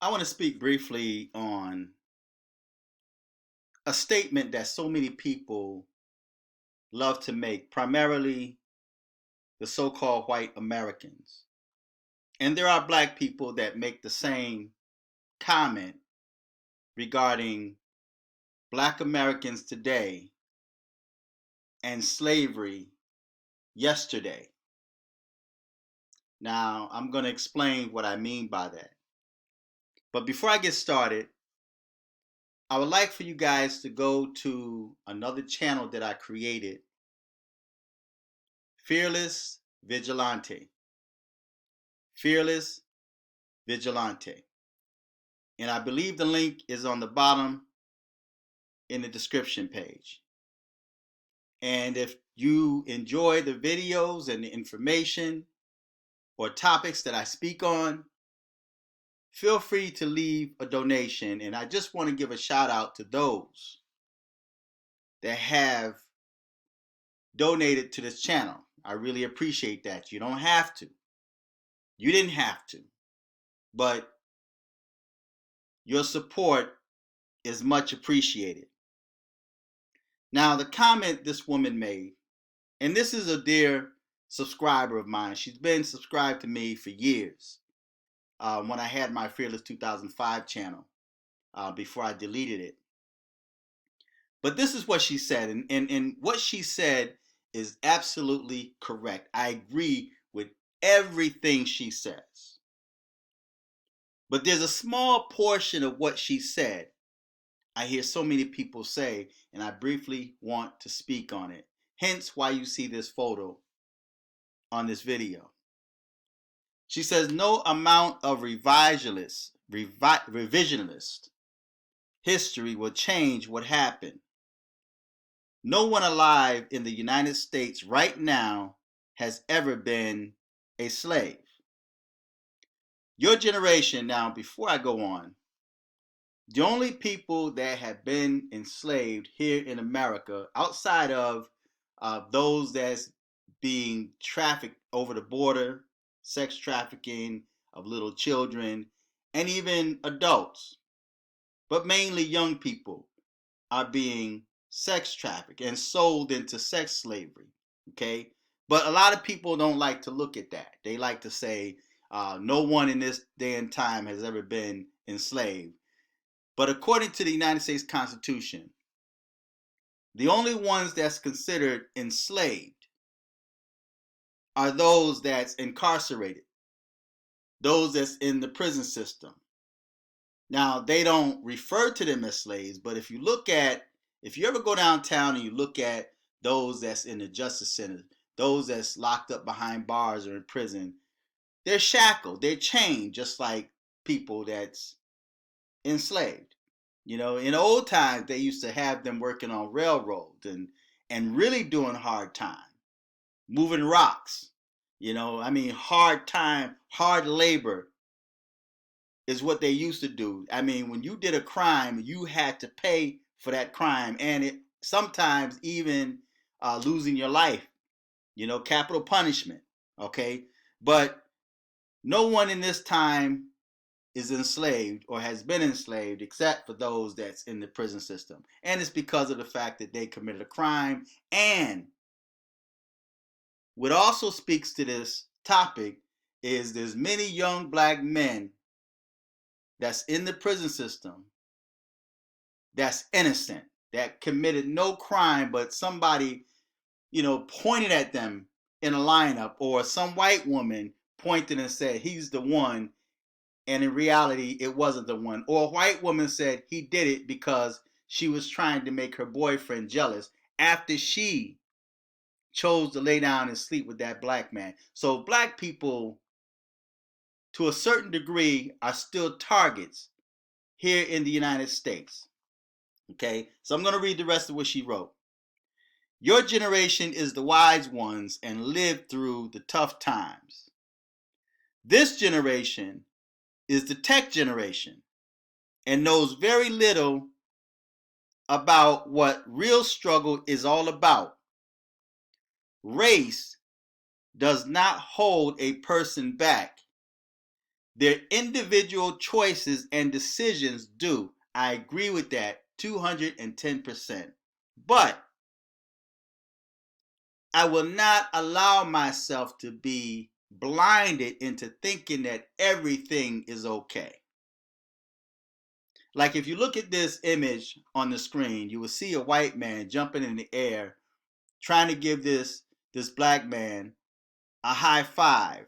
I want to speak briefly on a statement that so many people love to make, primarily the so called white Americans. And there are black people that make the same comment regarding black Americans today and slavery yesterday. Now, I'm going to explain what I mean by that. But before I get started, I would like for you guys to go to another channel that I created, Fearless Vigilante. Fearless Vigilante. And I believe the link is on the bottom in the description page. And if you enjoy the videos and the information or topics that I speak on, feel free to leave a donation. And I just want to give a shout out to those that have donated to this channel. I really appreciate that. You don't have to. You didn't have to. But your support is much appreciated. Now, the comment this woman made, and this is a dear subscriber of mine. She's been subscribed to me for years. When I had my Fearless 2005 channel, before I deleted it. But this is what she said, and what she said is absolutely correct. I agree with everything she says. But there's a small portion of what she said I hear so many people say, and I briefly want to speak on it. Hence why you see this photo on this video. She says, no amount of revisionist history will change what happened. No one alive in the United States right now has ever been a slave. Your generation, now before I go on, the only people that have been enslaved here in America, outside of those that's being trafficked over the border, sex trafficking of little children, and even adults, but mainly young people, are being sex trafficked and sold into sex slavery. Okay, but a lot of people don't like to look at that. They like to say no one in this day and time has ever been enslaved. But according to the United States Constitution, the only ones that's considered enslaved are those that's incarcerated, those that's in the prison system. Now, they don't refer to them as slaves, but if you ever go downtown and you look at those that's in the justice center, those that's locked up behind bars or in prison, they're shackled, they're chained, just like people that's enslaved. You know, in old times, they used to have them working on railroads and really doing hard time, moving rocks. Hard time, hard labor is what they used to do. I mean, when you did a crime, you had to pay for that crime, and it sometimes even losing your life. Capital punishment. Okay, but no one in this time is enslaved or has been enslaved except for those that's in the prison system. And it's because of the fact that they committed a crime. And what also speaks to this topic is there's many young black men that's in the prison system that's innocent, that committed no crime, but somebody, pointed at them in a lineup, or some white woman pointed and said, he's the one, and in reality, it wasn't the one. Or a white woman said he did it because she was trying to make her boyfriend jealous after she chose to lay down and sleep with that black man. So black people, to a certain degree, are still targets here in the United States. Okay, so I'm going to read the rest of what she wrote. Your generation is the wise ones and lived through the tough times. This generation is the tech generation and knows very little about what real struggle is all about. Race does not hold a person back. Their individual choices and decisions do. I agree with that 210%. But I will not allow myself to be blinded into thinking that everything is okay. Like if you look at this image on the screen, you will see a white man jumping in the air trying to give this black man a high five.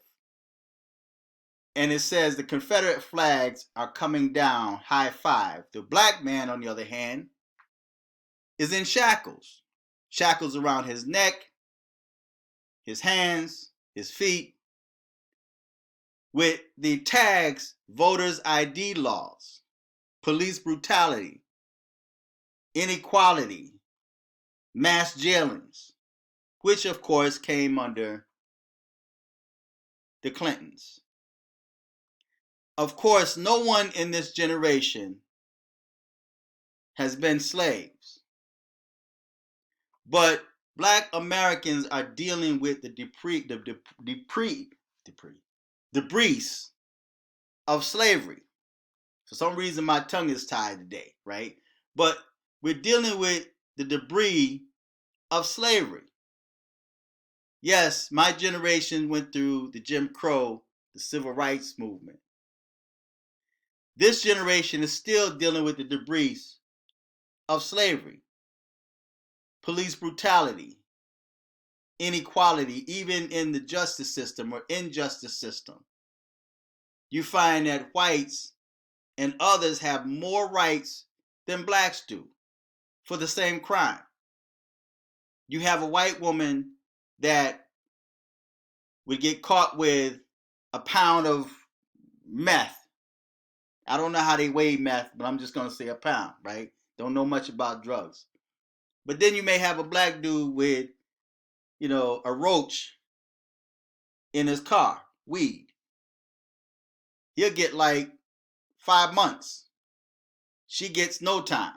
And it says the Confederate flags are coming down, high five. The black man, on the other hand, is in shackles. Shackles around his neck, his hands, his feet, with the tags voters' ID laws, police brutality, inequality, mass jailings, which of course came under the Clintons. Of course, no one in this generation has been slaves, but black Americans are dealing with the debris of slavery. For some reason, my tongue is tied today, right? But we're dealing with the debris of slavery. Yes, my generation went through the Jim Crow, the civil rights movement. This generation is still dealing with the debris of slavery, police brutality, inequality, even in the justice system or injustice system. You find that whites and others have more rights than blacks do for the same crime. You have a white woman that would get caught with a pound of meth. I don't know how they weigh meth, but I'm just going to say a pound, right? Don't know much about drugs. But then you may have a black dude with, a roach in his car, weed. He'll get like 5 months. She gets no time.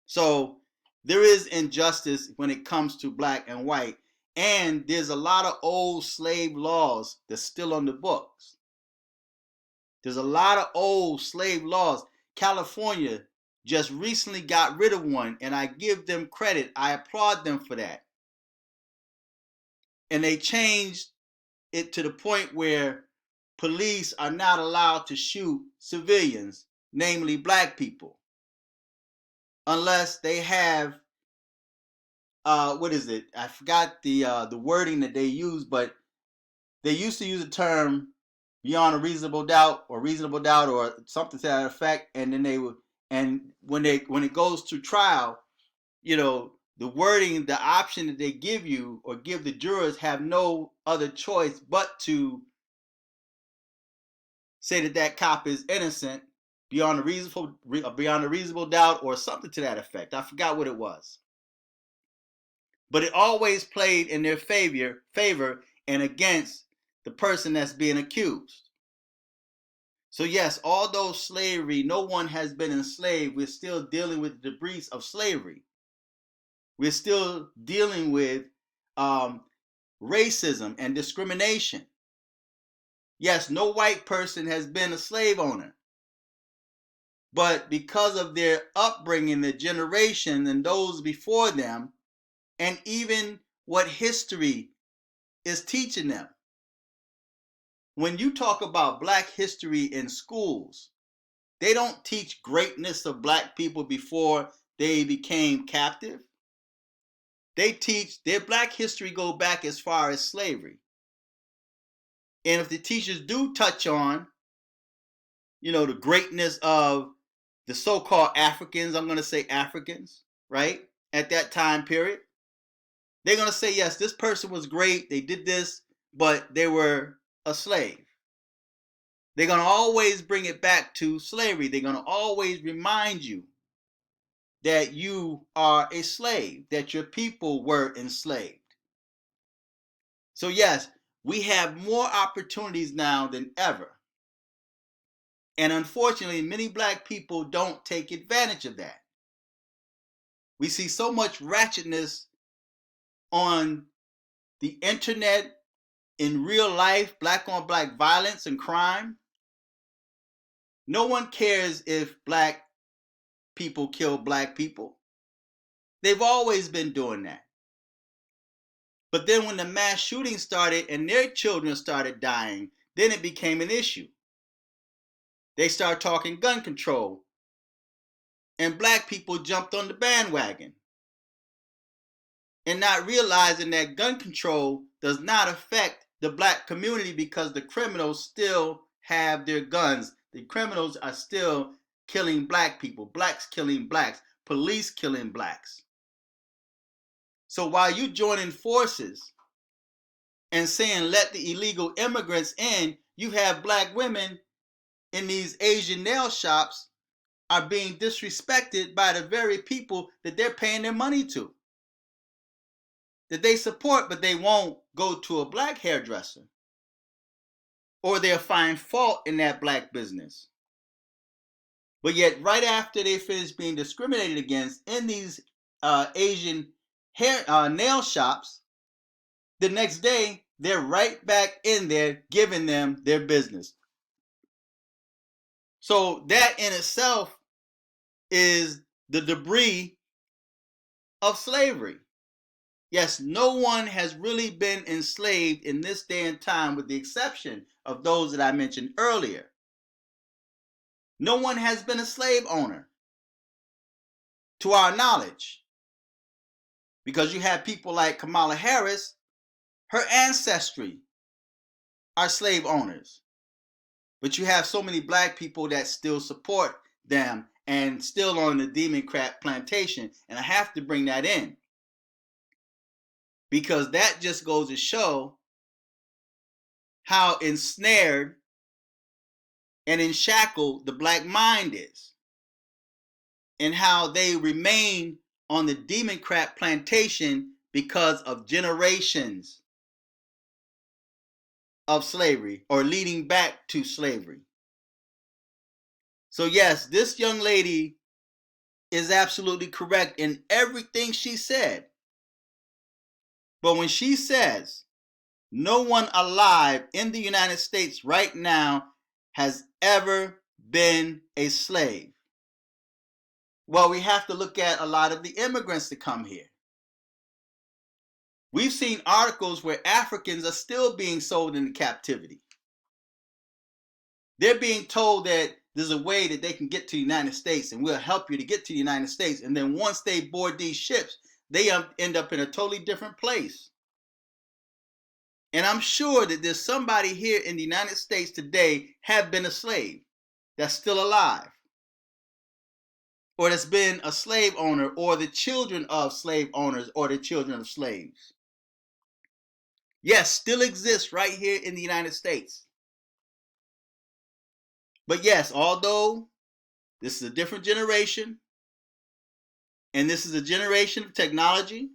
So there is injustice when it comes to black and white. And there's a lot of old slave laws that's still on the books. There's a lot of old slave laws. California just recently got rid of one, and I give them credit. I applaud them for that. And they changed it to the point where police are not allowed to shoot civilians, namely black people, unless they have what is it? I forgot the wording that they use, but they used to use the term beyond a reasonable doubt or something to that effect, and then they would, and when it goes to trial, the wording, the option that they give you or give the jurors have no other choice but to say that that cop is innocent beyond a reasonable doubt or something to that effect. I forgot what it was. But it always played in their favor and against the person that's being accused. So yes, although slavery, no one has been enslaved, we're still dealing with the debris of slavery. We're still dealing with racism and discrimination. Yes, no white person has been a slave owner. But because of their upbringing, the generation and those before them, and even what history is teaching them. When you talk about black history in schools, they don't teach greatness of black people before they became captive. They teach their black history go back as far as slavery. And if the teachers do touch on, the greatness of the so-called Africans, I'm going to say Africans, right? At that time period, they're going to say, yes, this person was great. They did this, but they were a slave. They're going to always bring it back to slavery. They're going to always remind you that you are a slave, that your people were enslaved. So yes, we have more opportunities now than ever. And unfortunately, many black people don't take advantage of that. We see so much ratchetness on the internet, in real life, black on black violence and crime. No one cares if black people kill black people. They've always been doing that. But then when the mass shooting started and their children started dying, then it became an issue. They started talking gun control, and black people jumped on the bandwagon, and not realizing that gun control does not affect the black community because the criminals still have their guns. The criminals are still killing black people, blacks killing blacks, police killing blacks. So while you joining forces and saying let the illegal immigrants in, you have black women in these Asian nail shops are being disrespected by the very people that they're paying their money to, that they support, but they won't go to a black hairdresser, or they'll find fault in that black business. But yet, right after they finish being discriminated against in these Asian hair nail shops, the next day they're right back in there giving them their business. So that in itself is the debris of slavery. Yes, no one has really been enslaved in this day and time, with the exception of those that I mentioned earlier. No one has been a slave owner, to our knowledge, because you have people like Kamala Harris, her ancestry are slave owners. But you have so many black people that still support them and still on the Democrat plantation. And I have to bring that in, because that just goes to show how ensnared and enshackled the black mind is, and how they remain on the Democrat plantation because of generations of slavery, or leading back to slavery. So yes, this young lady is absolutely correct in everything she said. But when she says no one alive in the United States right now has ever been a slave, well, we have to look at a lot of the immigrants that come here. We've seen articles where Africans are still being sold into captivity. They're being told that there's a way that they can get to the United States and we'll help you to get to the United States. And then once they board these ships, they end up in a totally different place. And I'm sure that there's somebody here in the United States today have been a slave that's still alive, or that's been a slave owner, or the children of slave owners, or the children of slaves. Yes, still exists right here in the United States. But yes, although this is a different generation, and this is a generation of technology,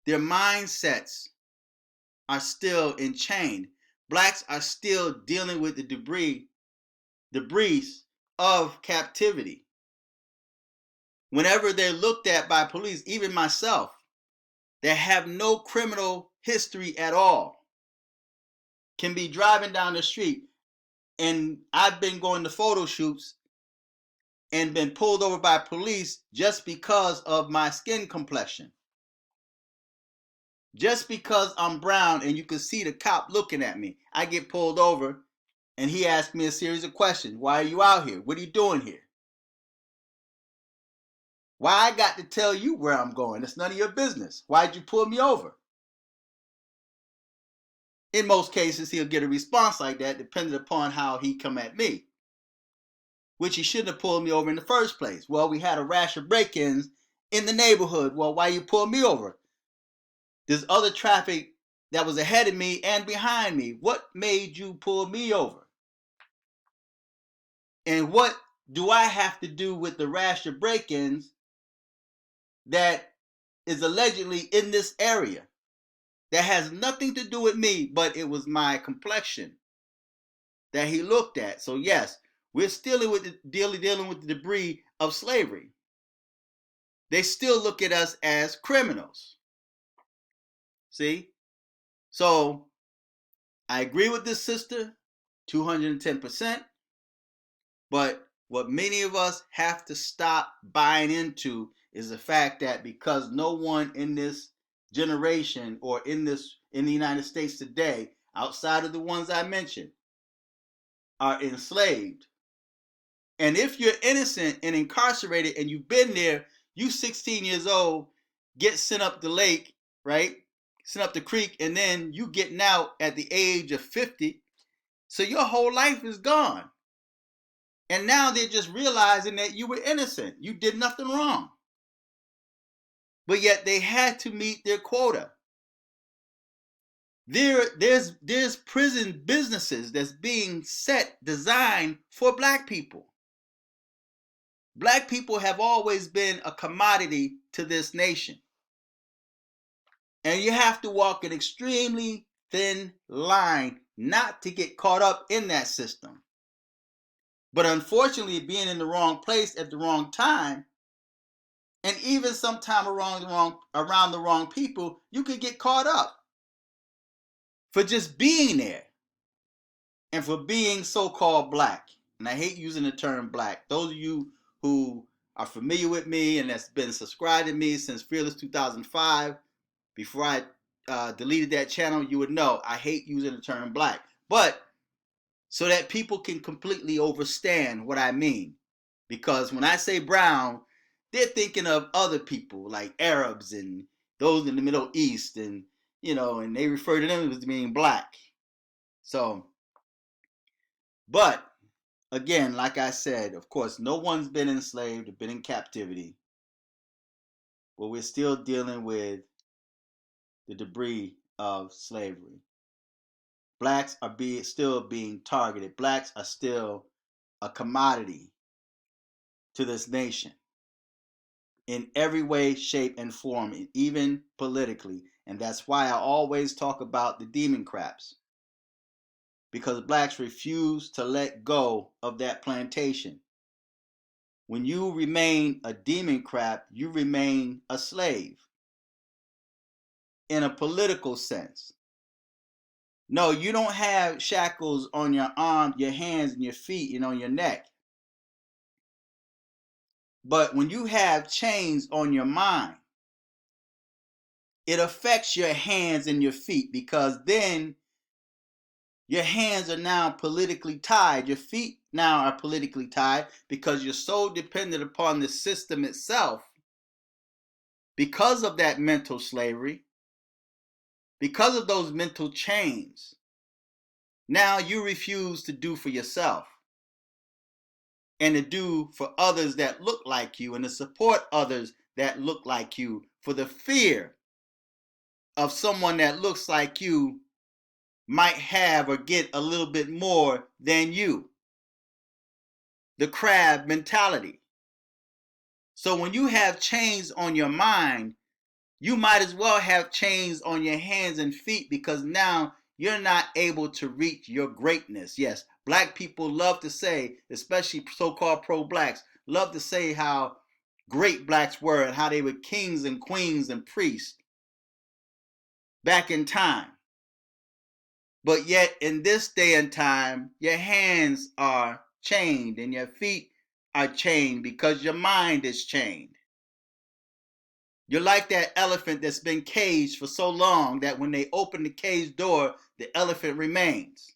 their mindsets are still enchained. Blacks are still dealing with the debris of captivity. Whenever they're looked at by police, even myself, that have no criminal history at all, can be driving down the street, and I've been going to photo shoots and been pulled over by police just because of my skin complexion. Just because I'm brown and you can see the cop looking at me, I get pulled over and he asked me a series of questions. Why are you out here? What are you doing here? Why I got to tell you where I'm going? It's none of your business. Why'd you pull me over? In most cases, he'll get a response like that depending upon how he come at me, which he shouldn't have pulled me over in the first place. Well, we had a rash of break-ins in the neighborhood. Well, why you pull me over? There's other traffic that was ahead of me and behind me. What made you pull me over? And what do I have to do with the rash of break-ins that is allegedly in this area? That has nothing to do with me, but it was my complexion that he looked at. So yes, we're still dealing with the debris of slavery. They still look at us as criminals. See? So I agree with this sister 210%. But what many of us have to stop buying into is the fact that because no one in this generation or in the United States today, outside of the ones I mentioned, are enslaved. And if you're innocent and incarcerated and you've been there, you 16 years old, get sent up the lake, right? Sent up the creek, and then you getting out at the age of 50. So your whole life is gone. And now they're just realizing that you were innocent. You did nothing wrong. But yet they had to meet their quota. There's prison businesses that's being designed for black people. Black people have always been a commodity to this nation. And you have to walk an extremely thin line not to get caught up in that system. But unfortunately, being in the wrong place at the wrong time, and even sometime around the wrong people, you could get caught up for just being there and for being so-called black. And I hate using the term black. Those of you who are familiar with me and that's been subscribed to me since Fearless 2005, before I deleted that channel, you would know I hate using the term black. But so that people can completely understand what I mean. Because when I say brown, they're thinking of other people like Arabs and those in the Middle East, and and they refer to them as being black. So, but again, like I said, of course, no one's been enslaved or been in captivity, but we're still dealing with the debris of slavery. Blacks are still being targeted. Blacks are still a commodity to this nation in every way, shape, and form, and even politically. And that's why I always talk about the demon craps. Because blacks refuse to let go of that plantation. When you remain a demon crap, you remain a slave. In a political sense. No, you don't have shackles on your arms, your hands, and your feet, and on your neck. But when you have chains on your mind, it affects your hands and your feet, because then your hands are now politically tied. Your feet now are politically tied because you're so dependent upon the system itself because of that mental slavery, because of those mental chains. Now you refuse to do for yourself and to do for others that look like you and to support others that look like you for the fear of someone that looks like you might have or get a little bit more than you. The crab mentality. So when you have chains on your mind, you might as well have chains on your hands and feet, because now you're not able to reach your greatness. Yes, black people love to say, especially so-called pro-blacks, love to say how great blacks were and how they were kings and queens and priests back in time. But yet in this day and time, your hands are chained and your feet are chained because your mind is chained. You're like that elephant that's been caged for so long that when they open the cage door, the elephant remains.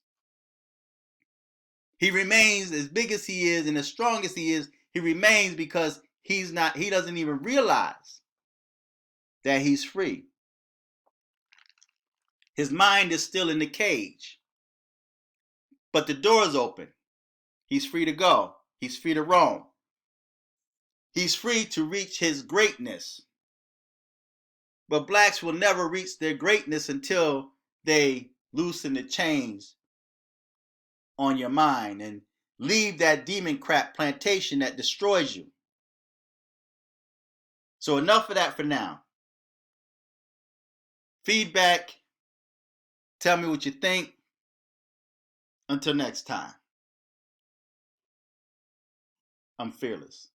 He remains as big as he is and as strong as he is. He remains because he doesn't even realize that he's free. His mind is still in the cage, but the door is open. He's free to go. He's free to roam. He's free to reach his greatness. But blacks will never reach their greatness until they loosen the chains on your mind and leave that demon crap plantation that destroys you. So enough of that for now. Feedback. Tell me what you think. Until next time. I'm fearless.